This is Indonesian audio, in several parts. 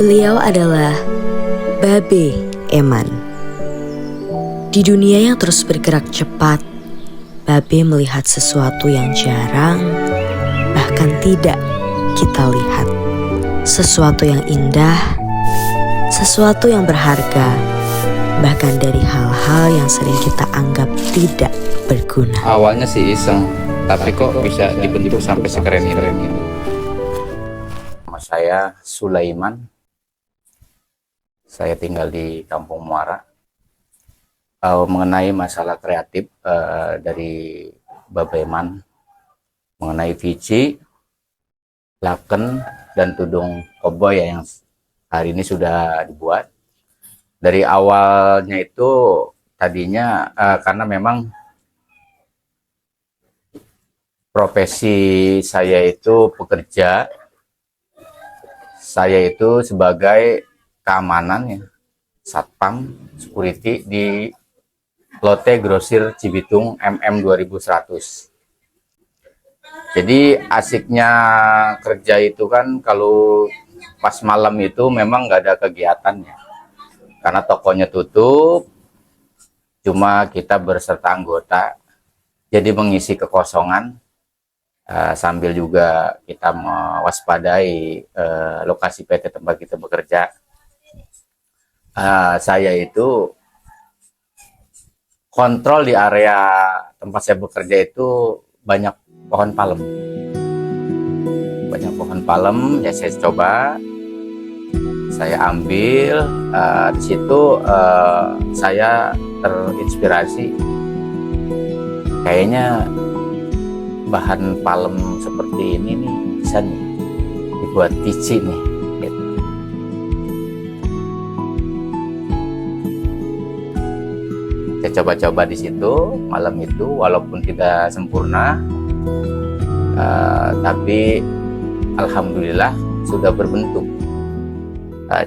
Beliau adalah Babe Eman. Di dunia yang terus bergerak cepat, Babe melihat sesuatu yang jarang, bahkan tidak kita lihat. Sesuatu yang indah, sesuatu yang berharga, bahkan dari hal-hal yang sering kita anggap tidak berguna. Awalnya sih iseng, tapi kok bisa dibentuk sampai sekeren ini. Nama saya Sulaiman. Saya tinggal di Kampung Muara. Mengenai masalah kreatif dari Babe Eman, mengenai Vici, laken, dan tudung koboi yang hari ini sudah dibuat. Dari awalnya itu tadinya karena memang profesi saya itu pekerja, saya itu sebagai keamanan ya, satpam security di Lotte Grosir Cibitung MM 2100. Jadi asiknya kerja itu kan kalau pas malam itu memang nggak ada kegiatannya karena tokonya tutup, cuma kita berserta anggota jadi mengisi kekosongan sambil juga kita mewaspadai lokasi PT tempat kita bekerja. Saya itu kontrol di area tempat saya bekerja itu banyak pohon palem. Banyak pohon palem, ya saya coba, saya ambil, di situ saya terinspirasi. Kayaknya bahan palem seperti ini nih bisa nih dibuat vici nih. Gitu. Saya coba-coba di situ malam itu, walaupun tidak sempurna. Tapi alhamdulillah sudah berbentuk.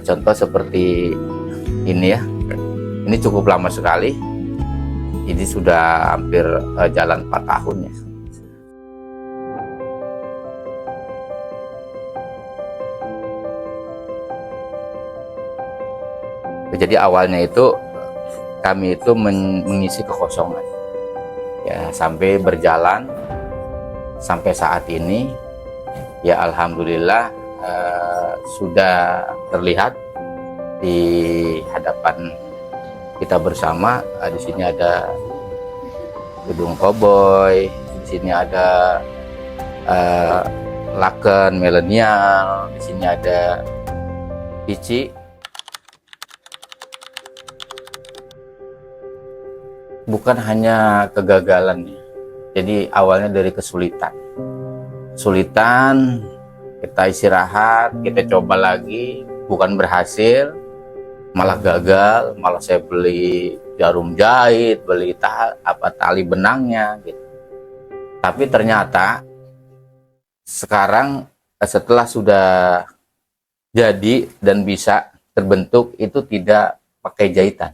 Contoh seperti ini ya, ini cukup lama sekali, ini sudah hampir jalan 4 tahun ya. Jadi awalnya itu kami itu mengisi kekosongan ya, sampai berjalan sampai saat ini ya alhamdulillah sudah terlihat di hadapan kita bersama. Di sini ada gedung koboi, di sini ada laken milenial, di sini ada vici. Bukan hanya kegagalan, jadi awalnya dari kesulitan, kita istirahat, kita coba lagi, bukan berhasil, malah gagal, malah saya beli jarum jahit, beli tali benangnya gitu. Tapi ternyata sekarang setelah sudah jadi dan bisa terbentuk itu tidak pakai jahitan.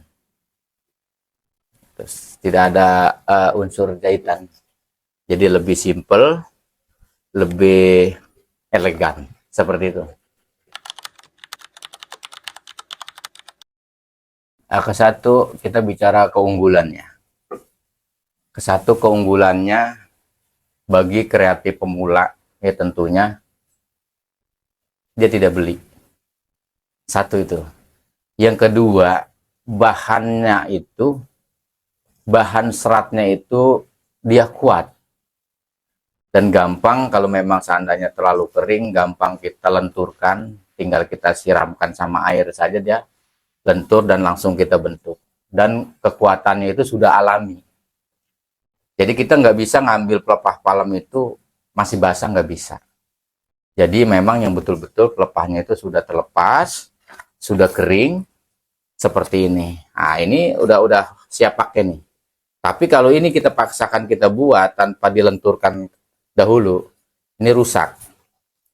Terus tidak ada unsur jahitan, jadi lebih simple, lebih elegan seperti itu. Kesatu kita bicara keunggulannya. Kesatu keunggulannya bagi kreatif pemula ya tentunya dia tidak beli. Satu itu. Yang kedua, bahan seratnya itu dia kuat dan gampang. Kalau memang seandainya terlalu kering, gampang kita lenturkan, tinggal kita siramkan sama air saja dia lentur dan langsung kita bentuk, dan kekuatannya itu sudah alami. Jadi kita nggak bisa ngambil pelepah palem itu masih basah, nggak bisa. Jadi memang yang betul-betul pelepahnya itu sudah terlepas, sudah kering seperti ini. Nah ini udah siap pakai nih. Tapi kalau ini kita paksakan kita buat tanpa dilenturkan dahulu, ini rusak,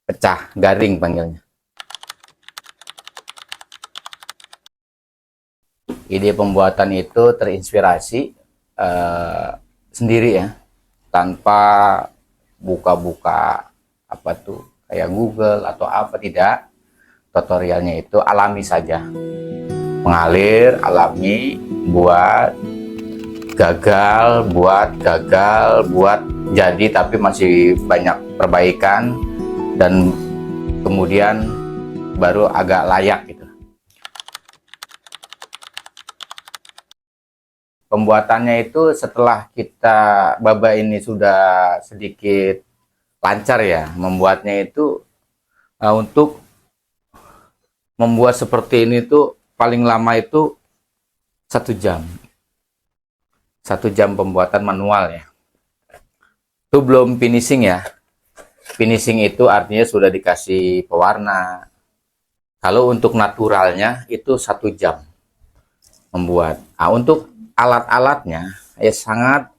pecah, garing panggilnya. Ide pembuatan itu terinspirasi sendiri ya, tanpa buka-buka apa tuh kayak Google atau apa, tidak. tutorialnya itu alami saja, mengalir alami, buat gagal, buat jadi, tapi masih banyak perbaikan, dan kemudian baru agak layak gitu. Pembuatannya itu setelah kita baba ini sudah sedikit lancar ya, membuatnya itu untuk membuat seperti ini tuh paling lama itu 1 jam. 1 jam pembuatan manual ya. Itu belum finishing ya. Finishing itu artinya sudah dikasih pewarna. Kalau untuk naturalnya itu 1 jam membuat. Nah, untuk alat-alatnya ya sangat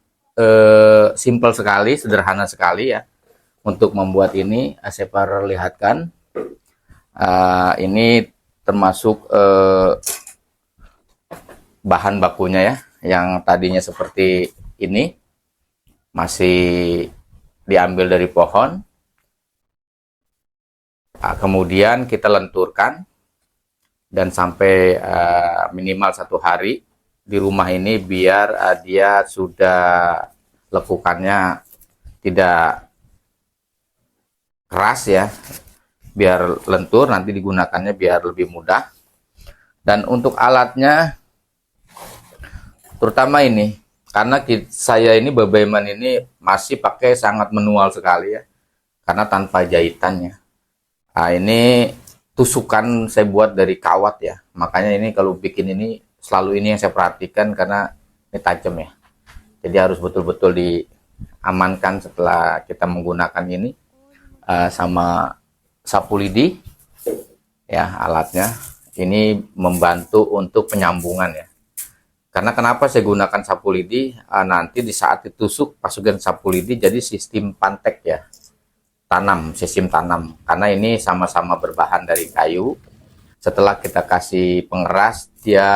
simpel sekali, sederhana sekali ya. Untuk membuat ini saya perlihatkan. Ini termasuk bahan bakunya ya, yang tadinya seperti ini masih diambil dari pohon. Kemudian kita lenturkan dan sampai minimal 1 hari di rumah ini, biar dia sudah lekukannya tidak keras ya, biar lentur, nanti digunakannya biar lebih mudah. Dan untuk alatnya terutama ini, karena saya ini Babaiman ini masih pakai sangat manual sekali ya, karena tanpa jahitannya. Nah, ini tusukan saya buat dari kawat ya, makanya ini kalau bikin ini selalu ini yang saya perhatikan, karena ini tajam ya, jadi harus betul-betul diamankan setelah kita menggunakan ini. Sama sapu lidi ya, alatnya ini membantu untuk penyambungan ya. Karena kenapa saya gunakan sapu lidi, nanti di saat ditusuk pasukan sapu lidi jadi sistem pantek ya, sistem tanam, karena ini sama-sama berbahan dari kayu. Setelah kita kasih pengeras, dia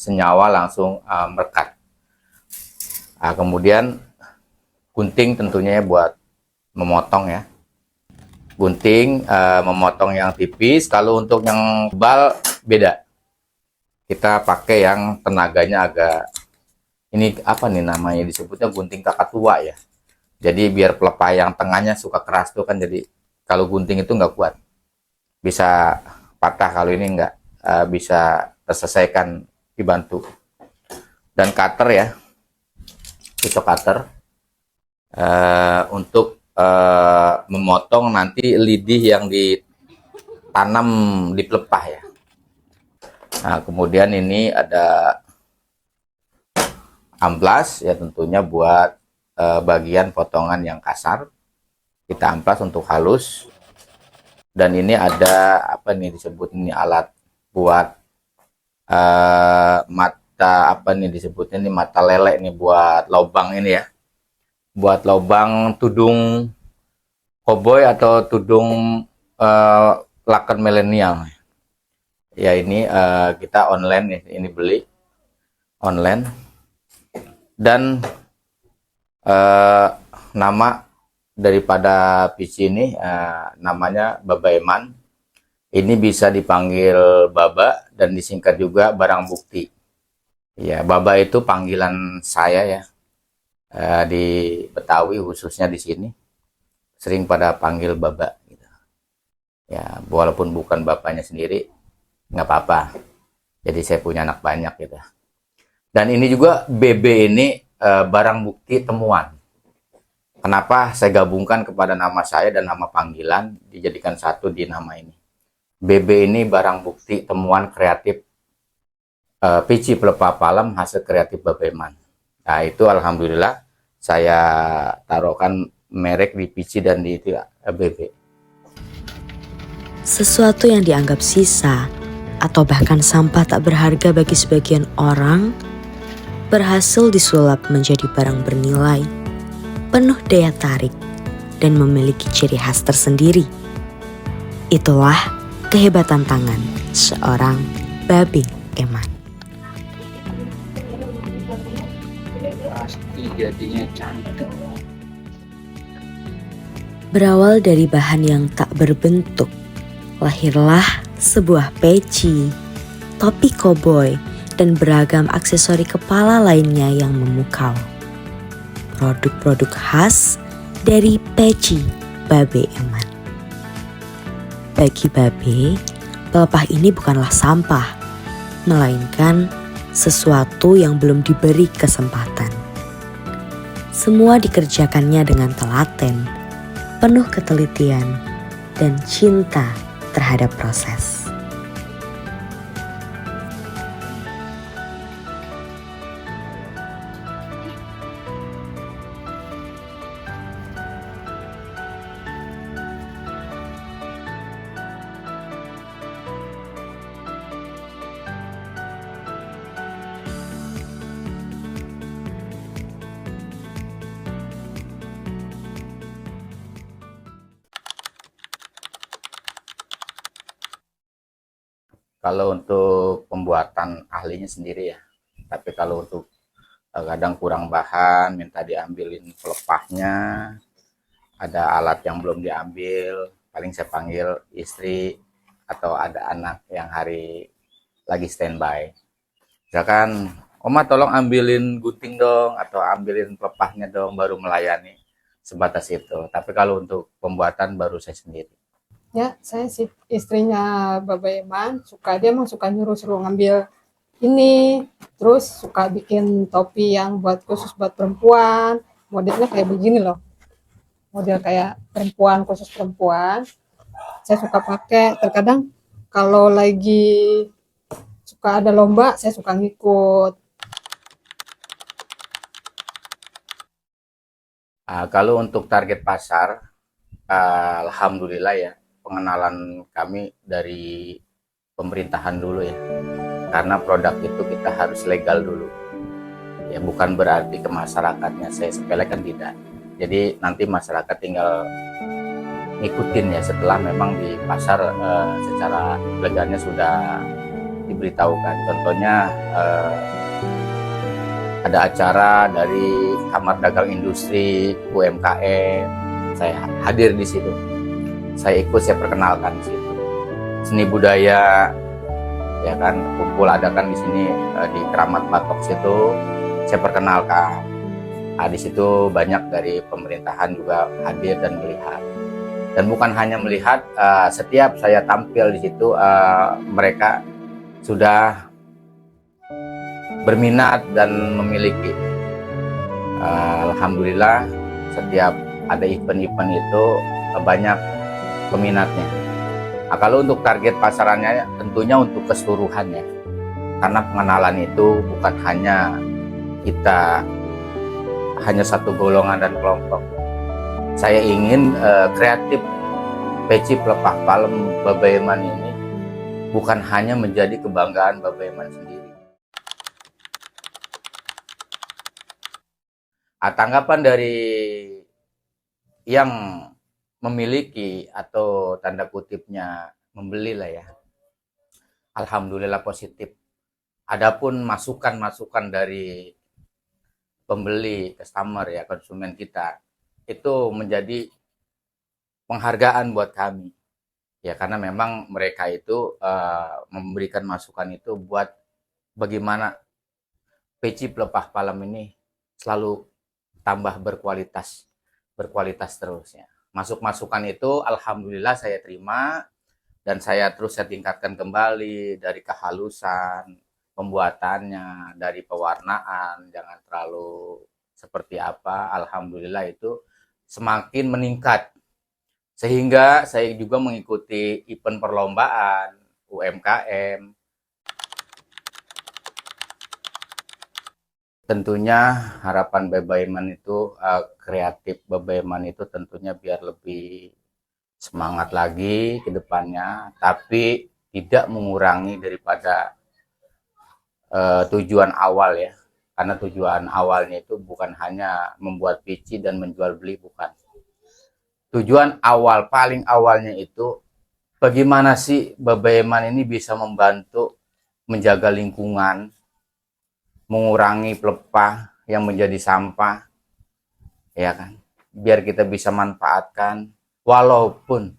senyawa langsung merekat. Kemudian gunting tentunya buat memotong ya. Gunting memotong yang tipis. Kalau untuk yang tebal beda. Kita pakai yang tenaganya agak, ini apa nih namanya, disebutnya gunting kakak tua ya. Jadi biar pelepah yang tengahnya suka keras tuh kan, jadi kalau gunting itu nggak kuat, bisa patah. Kalau ini nggak bisa terselesaikan dibantu. Dan cutter ya, pisau cutter untuk memotong nanti lidi yang ditanam di pelepah ya. Nah, kemudian ini ada amplas ya, tentunya buat bagian potongan yang kasar. Kita amplas untuk halus. Dan ini ada apa nih disebut, ini alat buat mata, apa nih disebutnya, ini mata lele nih, buat lubang ini ya, buat lubang tudung koboi atau tudung lakan milenial ya. Ini kita online nih, ini beli online. Dan nama daripada PC ini namanya Babaiman. Ini bisa dipanggil Baba dan disingkat juga barang bukti ya. Baba itu panggilan saya ya, di Betawi khususnya di sini sering pada panggil Baba gitu ya, walaupun bukan bapaknya sendiri nggak apa-apa, jadi saya punya anak banyak gitu. Dan ini juga BB ini barang bukti temuan. Kenapa saya gabungkan kepada nama saya dan nama panggilan dijadikan satu di nama ini? BB ini barang bukti temuan kreatif PC Pelepah Palem hasil kreatif Babaiman. Nah, itu alhamdulillah saya taruhkan merek di PC dan di BB. Sesuatu yang dianggap sisa atau bahkan sampah tak berharga bagi sebagian orang berhasil disulap menjadi barang bernilai, penuh daya tarik, dan memiliki ciri khas tersendiri. Itulah kehebatan tangan seorang Babaiman. Pasti jadinya cantik. Berawal dari bahan yang tak berbentuk, lahirlah sebuah peci, topi koboi, dan beragam aksesori kepala lainnya yang memukau. Produk-produk khas dari peci Babe Eman. Bagi Babe, pelepah ini bukanlah sampah, melainkan sesuatu yang belum diberi kesempatan. Semua dikerjakannya dengan telaten, penuh ketelitian, dan cinta terhadap proses. Kalau untuk pembuatan ahlinya sendiri ya, tapi kalau untuk kadang kurang bahan, minta diambilin pelepahnya, ada alat yang belum diambil, paling saya panggil istri atau ada anak yang hari lagi standby. Misalkan, Oma tolong ambilin gunting dong, atau ambilin pelepahnya dong, baru melayani. Sebatas itu. Tapi kalau untuk pembuatan baru saya sendiri. Ya, saya sih istrinya Bapak Eman, dia emang suka suruh ngambil ini, terus suka bikin topi yang khusus buat perempuan, modelnya kayak begini loh, model kayak perempuan, khusus perempuan. Saya suka pakai, terkadang kalau lagi suka ada lomba, saya suka ngikut. Kalau untuk target pasar, alhamdulillah ya, pengenalan kami dari pemerintahan dulu ya, karena produk itu kita harus legal dulu ya, bukan berarti ke masyarakatnya saya sepelekan, tidak. Jadi nanti masyarakat tinggal ngikutin ya setelah memang di pasar secara legalnya sudah diberitahukan. Contohnya ada acara dari Kamar Dagang Industri UMKM, saya hadir di situ. Saya ikut, saya perkenalkan di situ. Seni budaya, ya kan, kumpul adakan di sini di Keramat Batok situ, saya perkenalkan. Di situ banyak dari pemerintahan juga hadir dan melihat. Dan bukan hanya melihat, setiap saya tampil di situ, mereka sudah berminat dan memiliki. Alhamdulillah, setiap ada event-event itu banyak peminatnya. Kalau untuk target pasarannya tentunya untuk keseluruhannya, karena pengenalan itu bukan hanya kita hanya satu golongan dan kelompok. Saya ingin kreatif peci pelepah palem Babe Eman ini bukan hanya menjadi kebanggaan Babe Eman sendiri. Tanggapan dari yang memiliki atau tanda kutipnya membeli lah ya, alhamdulillah positif. Adapun masukan-masukan dari pembeli, customer ya, konsumen kita, itu menjadi penghargaan buat kami ya, karena memang mereka itu memberikan masukan itu buat bagaimana peci pelepah palem ini selalu tambah berkualitas terus ya. Masukan itu alhamdulillah saya terima, dan saya tingkatkan kembali dari kehalusan pembuatannya, dari pewarnaan, jangan terlalu seperti apa. Alhamdulillah itu semakin meningkat, sehingga saya juga mengikuti event perlombaan UMKM. Tentunya harapan Babe Eman itu kreatif Babe Eman itu tentunya biar lebih semangat lagi ke depannya, tapi tidak mengurangi daripada tujuan awal ya, karena tujuan awalnya itu bukan hanya membuat peci dan menjual beli, bukan. Tujuan awal, paling awalnya itu bagaimana sih Babe Eman ini bisa membantu menjaga lingkungan, mengurangi pelepah yang menjadi sampah, ya kan, biar kita bisa manfaatkan, walaupun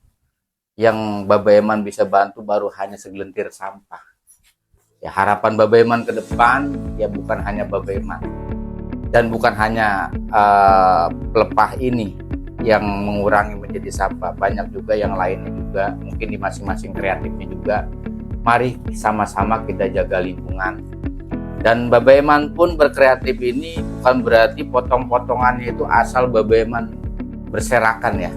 yang Baba Eman bisa bantu baru hanya segelintir sampah. Ya, harapan Baba Eman ke depan ya bukan hanya Baba Eman dan bukan hanya pelepah ini yang mengurangi menjadi sampah, banyak juga yang lainnya juga, mungkin di masing-masing kreatifnya juga. Mari sama-sama kita jaga lingkungan. Dan Baba Eman pun berkreatif ini bukan berarti potong-potongannya itu asal Baba Eman berserakan ya.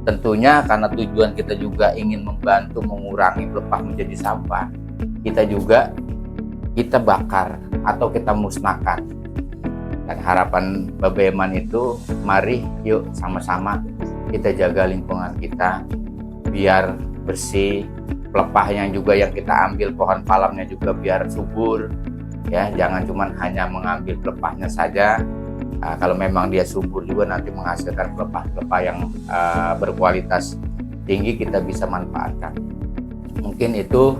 Tentunya karena tujuan kita juga ingin membantu mengurangi pelepah menjadi sampah, kita bakar atau kita musnahkan. Dan harapan Baba Eman itu, mari yuk sama-sama kita jaga lingkungan kita biar bersih, pelepahnya juga yang kita ambil, pohon palamnya juga biar subur ya. Jangan cuma hanya mengambil pelepahnya saja. Kalau memang dia subur juga nanti menghasilkan pelepah-pelepah yang berkualitas tinggi, kita bisa manfaatkan. Mungkin itu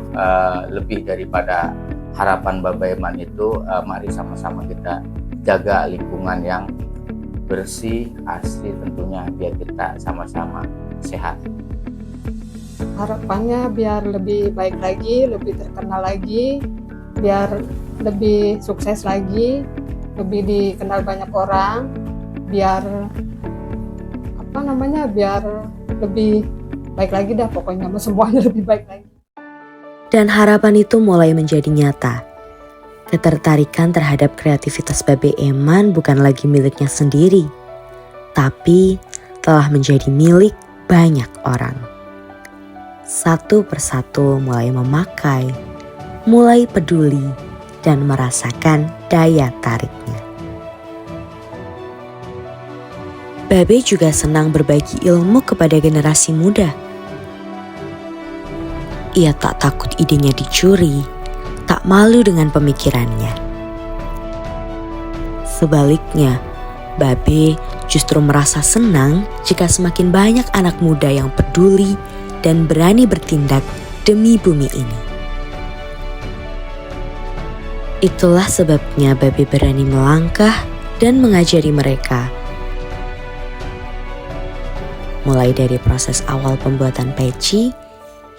lebih daripada harapan Baba Eman itu. Mari sama-sama kita jaga lingkungan yang bersih, asri tentunya, biar kita sama-sama sehat. Harapannya biar lebih baik lagi, lebih terkenal lagi, biar lebih sukses lagi, lebih dikenal banyak orang, biar biar lebih baik lagi dah, pokoknya semuanya lebih baik lagi. Dan harapan itu mulai menjadi nyata. Ketertarikan terhadap kreativitas Baba Eman bukan lagi miliknya sendiri, tapi telah menjadi milik banyak orang. Satu persatu mulai memakai, mulai peduli, dan merasakan daya tariknya. Babe juga senang berbagi ilmu kepada generasi muda. Ia tak takut idenya dicuri, tak malu dengan pemikirannya. Sebaliknya, Babe justru merasa senang jika semakin banyak anak muda yang peduli dan berani bertindak demi bumi ini. Itulah sebabnya Babe berani melangkah dan mengajari mereka. Mulai dari proses awal pembuatan peci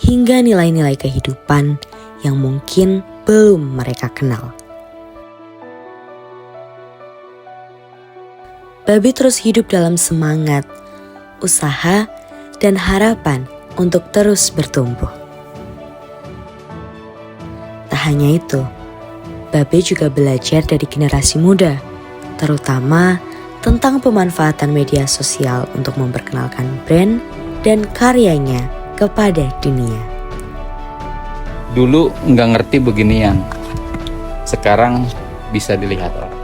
hingga nilai-nilai kehidupan yang mungkin belum mereka kenal. Babe terus hidup dalam semangat, usaha, dan harapan untuk terus bertumbuh. Tak hanya itu, Babe juga belajar dari generasi muda, terutama tentang pemanfaatan media sosial untuk memperkenalkan brand dan karyanya kepada dunia. Dulu nggak ngerti beginian, sekarang bisa dilihat orang.